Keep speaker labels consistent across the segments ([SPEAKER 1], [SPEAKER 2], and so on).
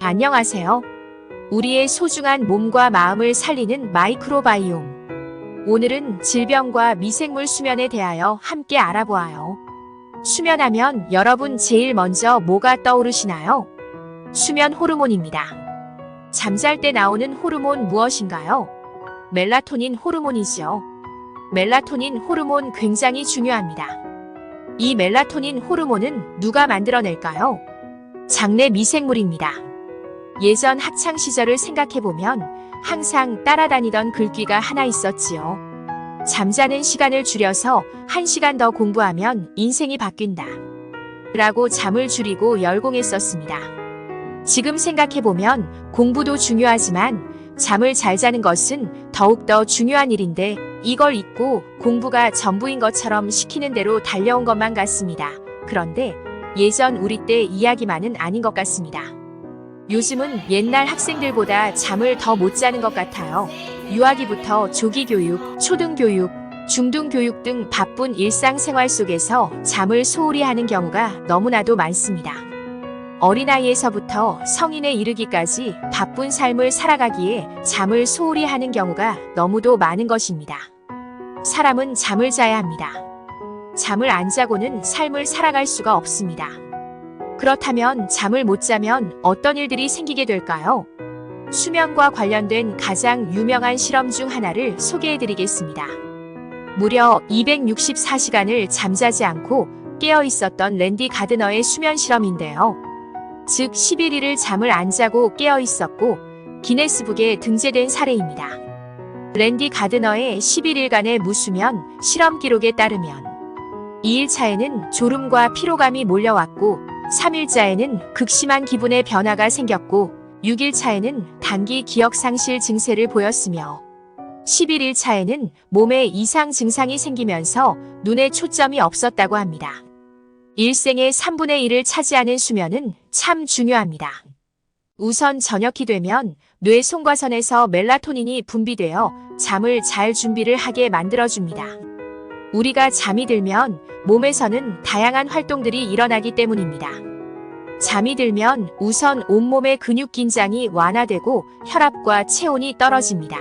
[SPEAKER 1] 안녕하세요. 우리의 소중한 몸과 마음을 살리는 마이크로바이옴. 오늘은 질병과 미생물 수면에 대하여 함께 알아보아요. 수면하면 여러분 제일 먼저 뭐가 떠오르시나요? 수면 호르몬입니다. 잠잘 때 나오는 호르몬 무엇인가요? 멜라토닌 호르몬이죠. 멜라토닌 호르몬 굉장히 중요합니다. 이 멜라토닌 호르몬은 누가 만들어낼까요? 장내 미생물입니다. 예전 학창 시절을 생각해보면 항상 따라다니던 글귀가 하나 있었지요. 잠자는 시간을 줄여서 1시간 더 공부하면 인생이 바뀐다. 라고 잠을 줄이고 열공했었습니다. 지금 생각해보면 공부도 중요하지만 잠을 잘 자는 것은 더욱더 중요한 일인데 이걸 잊고 공부가 전부인 것처럼 시키는 대로 달려온 것만 같습니다. 그런데 예전 우리 때 이야기만은 아닌 것 같습니다. 요즘은 옛날 학생들보다 잠을 더 못 자는 것 같아요. 유아기부터 조기교육, 초등교육, 중등교육 등 바쁜 일상생활 속에서 잠을 소홀히 하는 경우가 너무나도 많습니다. 어린아이에서부터 성인에 이르기까지 바쁜 삶을 살아가기에 잠을 소홀히 하는 경우가 너무도 많은 것입니다. 사람은 잠을 자야 합니다. 잠을 안 자고는 삶을 살아갈 수가 없습니다. 그렇다면 잠을 못 자면 어떤 일들이 생기게 될까요? 수면과 관련된 가장 유명한 실험 중 하나를 소개해드리겠습니다. 무려 264시간을 잠자지 않고 깨어 있었던 랜디 가드너의 수면 실험인데요. 즉 11일을 잠을 안 자고 깨어 있었고 기네스북에 등재된 사례입니다. 랜디 가드너의 11일간의 무수면 실험 기록에 따르면 2일차에는 졸음과 피로감이 몰려왔고 3일자에는 극심한 기분의 변화가 생겼고 6일차에는 단기 기억 상실 증세를 보였으며 11일차에는 몸에 이상 증상이 생기면서 눈에 초점이 없었다고 합니다. 일생의 3분의 1을 차지하는 수면은 참 중요합니다. 우선 저녁이 되면 뇌 송과선에서 멜라토닌이 분비되어 잠을 잘 준비를 하게 만들어줍니다. 우리가 잠이 들면 몸에서는 다양한 활동들이 일어나기 때문입니다. 잠이 들면 우선 온몸의 근육 긴장이 완화되고 혈압과 체온이 떨어집니다.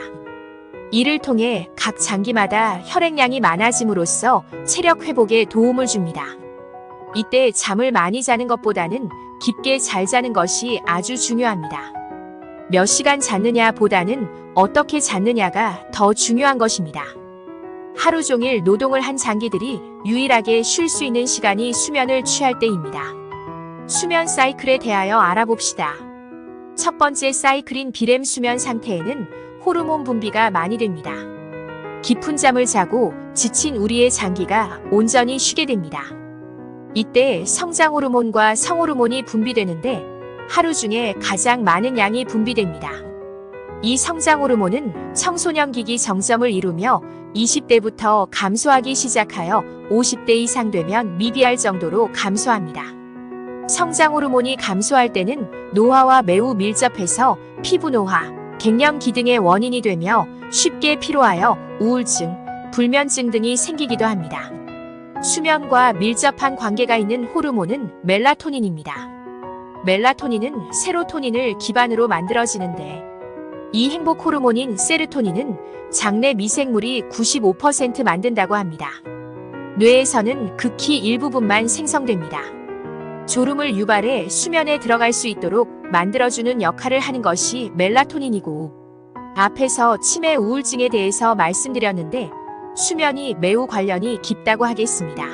[SPEAKER 1] 이를 통해 각 장기마다 혈액량이 많아짐으로써 체력 회복에 도움을 줍니다. 이때 잠을 많이 자는 것보다는 깊게 잘 자는 것이 아주 중요합니다. 몇 시간 잤느냐 보다는 어떻게 잤느냐가 더 중요한 것입니다. 하루 종일 노동을 한 장기들이 유일하게 쉴 수 있는 시간이 수면을 취할 때입니다. 수면 사이클에 대하여 알아봅시다. 첫 번째 사이클인 비렘 수면 상태에는 호르몬 분비가 많이 됩니다. 깊은 잠을 자고 지친 우리의 장기가 온전히 쉬게 됩니다. 이때 성장 호르몬과 성호르몬이 분비되는데 하루 중에 가장 많은 양이 분비됩니다. 이 성장 호르몬은 청소년기기 정점을 이루며 20대부터 감소하기 시작하여 50대 이상 되면 미비할 정도로 감소합니다. 성장 호르몬이 감소할 때는 노화와 매우 밀접해서 피부 노화, 갱년기 등의 원인이 되며 쉽게 피로하여 우울증, 불면증 등이 생기기도 합니다. 수면과 밀접한 관계가 있는 호르몬은 멜라토닌입니다. 멜라토닌은 세로토닌을 기반으로 만들어지는데 이 행복 호르몬인 세르토닌은 장내 미생물이 95% 만든다고 합니다. 뇌에서는 극히 일부분만 생성됩니다. 졸음을 유발해 수면에 들어갈 수 있도록 만들어주는 역할을 하는 것이 멜라토닌이고 앞에서 치매 우울증에 대해서 말씀드렸는데 수면이 매우 관련이 깊다고 하겠습니다.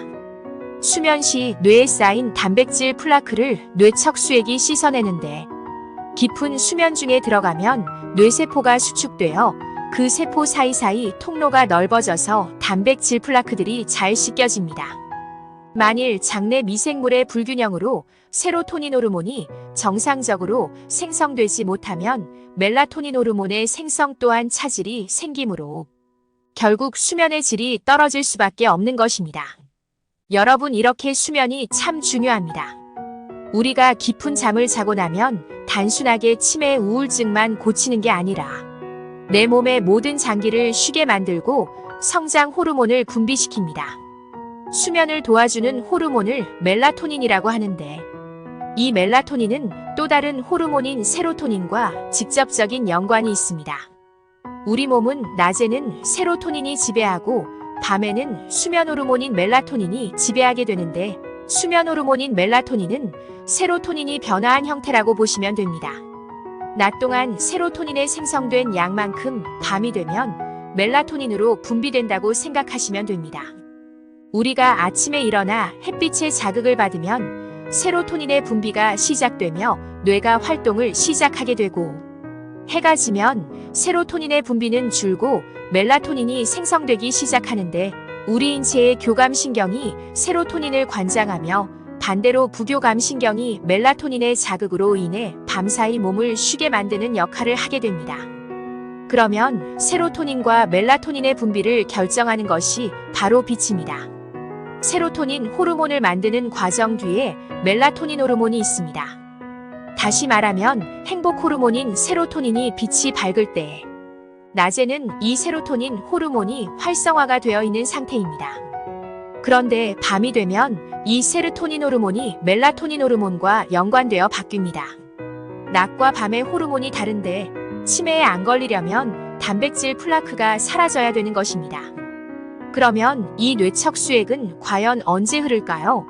[SPEAKER 1] 수면 시 뇌에 쌓인 단백질 플라크를 뇌척수액이 씻어내는데 깊은 수면 중에 들어가면 뇌세포가 수축되어 그 세포 사이사이 통로가 넓어져서 단백질 플라크들이 잘 씻겨집니다. 만일 장내 미생물의 불균형으로 세로토닌 호르몬이 정상적으로 생성되지 못하면 멜라토닌 호르몬의 생성 또한 차질이 생기므로 결국 수면의 질이 떨어질 수밖에 없는 것입니다. 여러분, 이렇게 수면이 참 중요합니다. 우리가 깊은 잠을 자고 나면 단순하게 치매 우울증만 고치는 게 아니라 내 몸의 모든 장기를 쉬게 만들고 성장 호르몬을 분비시킵니다. 수면을 도와주는 호르몬을 멜라토닌이라고 하는데 이 멜라토닌은 또 다른 호르몬인 세로토닌과 직접적인 연관이 있습니다. 우리 몸은 낮에는 세로토닌이 지배하고 밤에는 수면 호르몬인 멜라토닌이 지배하게 되는데, 수면 호르몬인 멜라토닌은 세로토닌이 변화한 형태라고 보시면 됩니다. 낮 동안 세로토닌에 생성된 양만큼 밤이 되면 멜라토닌으로 분비된다고 생각하시면 됩니다. 우리가 아침에 일어나 햇빛의 자극을 받으면 세로토닌의 분비가 시작되며 뇌가 활동을 시작하게 되고, 해가 지면 세로토닌의 분비는 줄고 멜라토닌이 생성되기 시작하는데, 우리 인체의 교감신경이 세로토닌을 관장하며 반대로 부교감신경이 멜라토닌의 자극으로 인해 밤사이 몸을 쉬게 만드는 역할을 하게 됩니다. 그러면 세로토닌과 멜라토닌의 분비를 결정하는 것이 바로 빛입니다. 세로토닌 호르몬을 만드는 과정 뒤에 멜라토닌 호르몬이 있습니다. 다시 말하면 행복 호르몬인 세로토닌이 빛이 밝을 때, 낮에는 이 세로토닌 호르몬이 활성화가 되어 있는 상태입니다. 그런데 밤이 되면 이 세로토닌 호르몬이 멜라토닌 호르몬과 연관되어 바뀝니다. 낮과 밤의 호르몬이 다른데 치매에 안 걸리려면 단백질 플라크가 사라져야 되는 것입니다. 그러면 이 뇌척 수액은 과연 언제 흐를까요?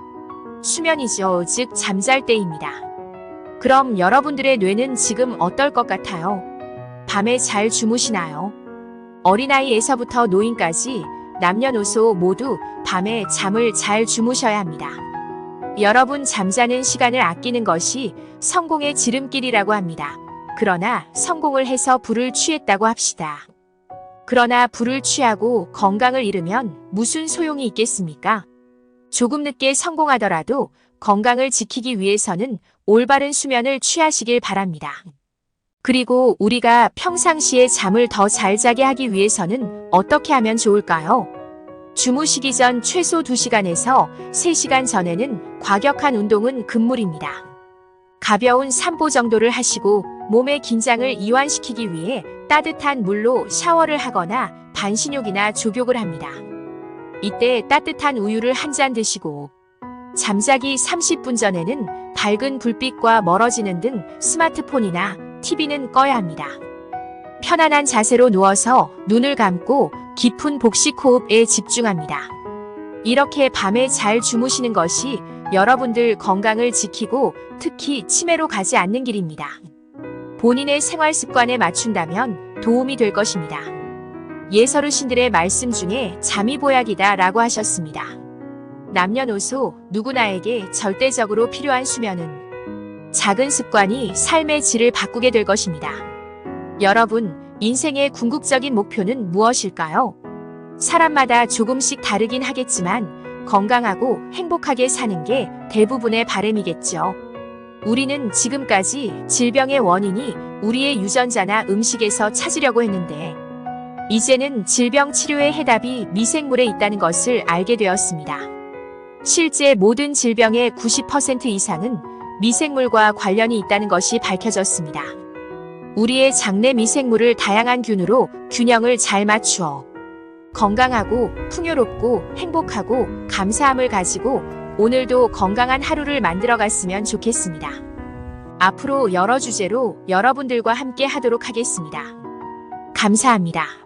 [SPEAKER 1] 수면이죠. 즉 잠잘 때입니다. 그럼 여러분들의 뇌는 지금 어떨 것 같아요? 밤에 잘 주무시나요? 어린아이에서부터 노인까지 남녀노소 모두 밤에 잠을 잘 주무셔야 합니다. 여러분, 잠자는 시간을 아끼는 것이 성공의 지름길이라고 합니다. 그러나 성공을 해서 부를 취했다고 합시다. 그러나 부를 취하고 건강을 잃으면 무슨 소용이 있겠습니까? 조금 늦게 성공하더라도 건강을 지키기 위해서는 올바른 수면을 취하시길 바랍니다. 그리고 우리가 평상시에 잠을 더 잘 자게 하기 위해서는 어떻게 하면 좋을까요? 주무시기 전 최소 2시간에서 3시간 전에는 과격한 운동은 금물입니다. 가벼운 산보 정도를 하시고 몸의 긴장을 이완시키기 위해 따뜻한 물로 샤워를 하거나 반신욕이나 조격을 합니다. 이때 따뜻한 우유를 한 잔 드시고, 잠자기 30분 전에는 밝은 불빛과 멀어지는 등 스마트폰이나 TV는 꺼야 합니다. 편안한 자세로 누워서 눈을 감고 깊은 복식 호흡에 집중합니다. 이렇게 밤에 잘 주무시는 것이 여러분들 건강을 지키고 특히 치매로 가지 않는 길입니다. 본인의 생활 습관에 맞춘다면 도움이 될 것입니다. 예서르신들의 말씀 중에 잠이 보약이다 라고 하셨습니다. 남녀노소 누구나에게 절대적으로 필요한 수면은 작은 습관이 삶의 질을 바꾸게 될 것입니다. 여러분, 인생의 궁극적인 목표는 무엇일까요? 사람마다 조금씩 다르긴 하겠지만 건강하고 행복하게 사는 게 대부분의 바람이겠죠. 우리는 지금까지 질병의 원인이 우리의 유전자나 음식에서 찾으려고 했는데, 이제는 질병 치료의 해답이 미생물에 있다는 것을 알게 되었습니다. 실제 모든 질병의 90% 이상은 미생물과 관련이 있다는 것이 밝혀졌습니다. 우리의 장내 미생물을 다양한 균으로 균형을 잘 맞추어 건강하고 풍요롭고 행복하고 감사함을 가지고 오늘도 건강한 하루를 만들어갔으면 좋겠습니다. 앞으로 여러 주제로 여러분들과 함께 하도록 하겠습니다. 감사합니다.